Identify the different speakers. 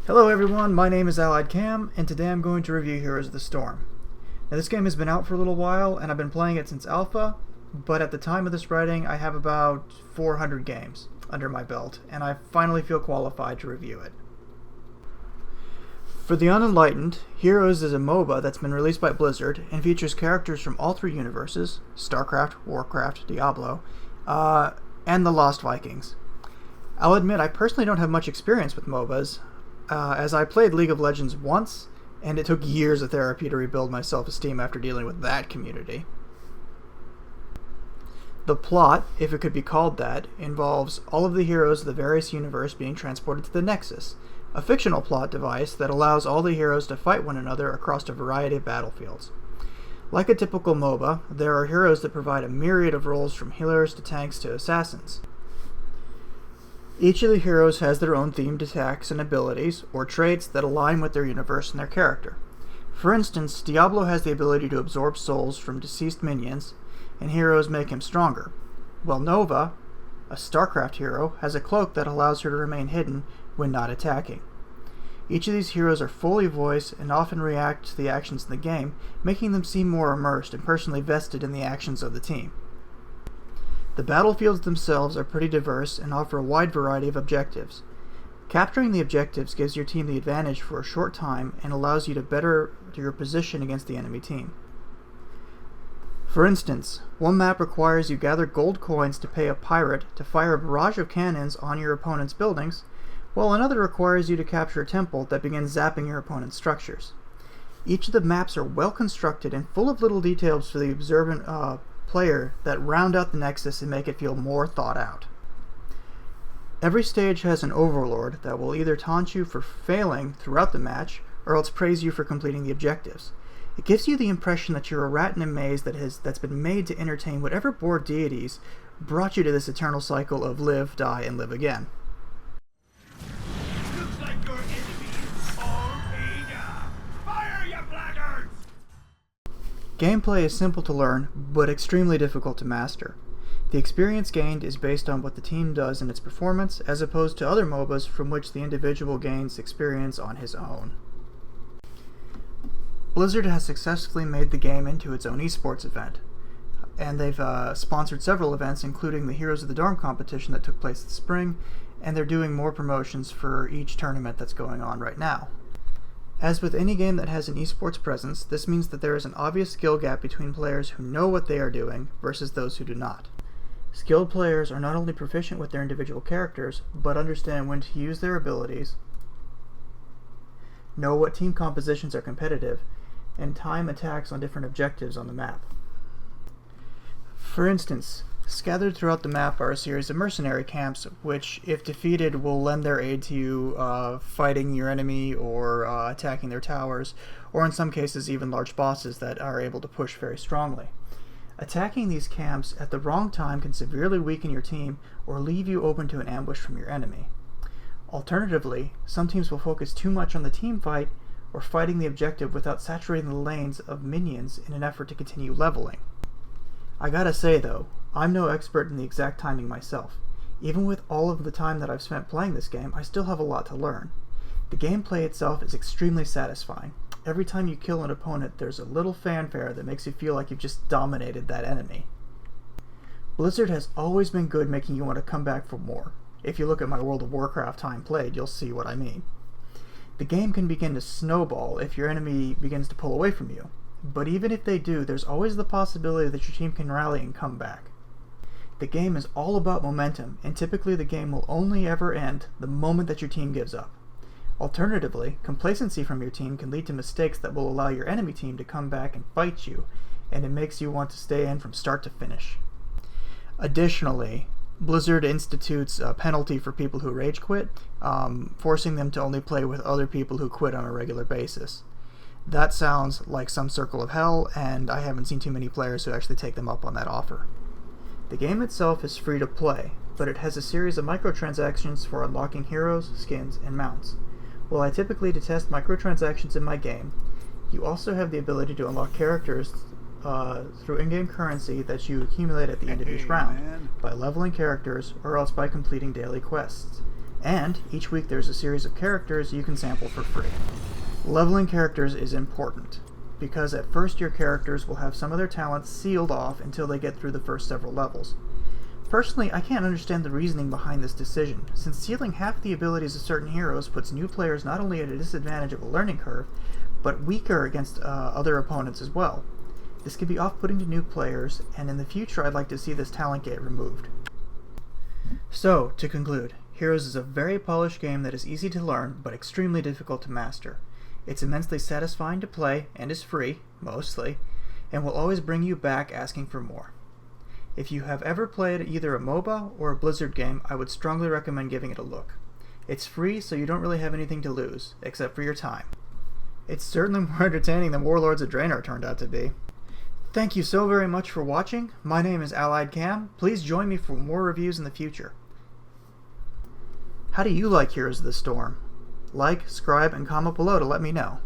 Speaker 1: Hello everyone, my name is Allied Cam, and today I'm going to review Heroes of the Storm. Now this game has been out for a little while, and I've been playing it since Alpha, but at the time of this writing I have about 400 games under my belt, and I finally feel qualified to review it. For the unenlightened, Heroes is a MOBA that's been released by Blizzard and features characters from all three universes, StarCraft, Warcraft, Diablo, and the Lost Vikings. I'll admit I personally don't have much experience with MOBAs, as I played League of Legends once, and it took years of therapy to rebuild my self-esteem after dealing with that community. The plot, if it could be called that, involves all of the heroes of the various universe being transported to the Nexus, a fictional plot device that allows all the heroes to fight one another across a variety of battlefields. Like a typical MOBA, there are heroes that provide a myriad of roles from healers to tanks to assassins. Each of the heroes has their own themed attacks and abilities, or traits, that align with their universe and their character. For instance, Diablo has the ability to absorb souls from deceased minions, and heroes make him stronger, while Nova, a StarCraft hero, has a cloak that allows her to remain hidden when not attacking. Each of these heroes are fully voiced and often react to the actions in the game, making them seem more immersed and personally vested in the actions of the team. The battlefields themselves are pretty diverse and offer a wide variety of objectives. Capturing the objectives gives your team the advantage for a short time and allows you to better your position against the enemy team. For instance, one map requires you gather gold coins to pay a pirate to fire a barrage of cannons on your opponent's buildings, while another requires you to capture a temple that begins zapping your opponent's structures. Each of the maps are well constructed and full of little details for the observant player that round out the Nexus and make it feel more thought out. Every stage has an overlord that will either taunt you for failing throughout the match or else praise you for completing the objectives. It gives you the impression that you're a rat in a maze that's been made to entertain whatever bored deities brought you to this eternal cycle of live, die, and live again.
Speaker 2: Looks like your enemies all paid up. Fire, you blackguards!
Speaker 1: Gameplay is simple to learn, but extremely difficult to master. The experience gained is based on what the team does in its performance, as opposed to other MOBAs from which the individual gains experience on his own. Blizzard has successfully made the game into its own esports event, and they've sponsored several events, including the Heroes of the Dorm competition that took place this spring, and they're doing more promotions for each tournament that's going on right now. As with any game that has an esports presence, this means that there is an obvious skill gap between players who know what they are doing versus those who do not. Skilled players are not only proficient with their individual characters, but understand when to use their abilities, know what team compositions are competitive, and time attacks on different objectives on the map. For instance, scattered throughout the map are a series of mercenary camps, which, if defeated, will lend their aid to you fighting your enemy or attacking their towers, or in some cases even large bosses that are able to push very strongly. Attacking these camps at the wrong time can severely weaken your team or leave you open to an ambush from your enemy. Alternatively, some teams will focus too much on the team fight or fighting the objective without saturating the lanes of minions in an effort to continue leveling. I gotta say though, I'm no expert in the exact timing myself. Even with all of the time that I've spent playing this game, I still have a lot to learn. The gameplay itself is extremely satisfying. Every time you kill an opponent, there's a little fanfare that makes you feel like you've just dominated that enemy. Blizzard has always been good making you want to come back for more. If you look at my World of Warcraft time played, you'll see what I mean. The game can begin to snowball if your enemy begins to pull away from you, but even if they do, there's always the possibility that your team can rally and come back. The game is all about momentum, and typically the game will only ever end the moment that your team gives up. Alternatively, complacency from your team can lead to mistakes that will allow your enemy team to come back and fight you, and it makes you want to stay in from start to finish. Additionally, Blizzard institutes a penalty for people who rage quit, forcing them to only play with other people who quit on a regular basis. That sounds like some circle of hell, and I haven't seen too many players who actually take them up on that offer. The game itself is free to play, but it has a series of microtransactions for unlocking heroes, skins, and mounts. While I typically detest microtransactions in my game, you also have the ability to unlock characters through in-game currency that you accumulate at the end of each round, by leveling characters or else by completing daily quests. And each week there's a series of characters you can sample for free. Leveling characters is important, because at first your characters will have some of their talents sealed off until they get through the first several levels. Personally, I can't understand the reasoning behind this decision, since sealing half the abilities of certain heroes puts new players not only at a disadvantage of a learning curve, but weaker against other opponents as well. This can be off-putting to new players, and in the future I'd like to see this talent gate removed. So, to conclude, Heroes is a very polished game that is easy to learn, but extremely difficult to master. It's immensely satisfying to play, and is free, mostly, and will always bring you back asking for more. If you have ever played either a MOBA or a Blizzard game, I would strongly recommend giving it a look. It's free, so you don't really have anything to lose, except for your time. It's certainly more entertaining than Warlords of Draenor turned out to be. Thank you so very much for watching. My name is Allied Cam. Please join me for more reviews in the future. How do you like Heroes of the Storm? Like, subscribe, and comment below to let me know.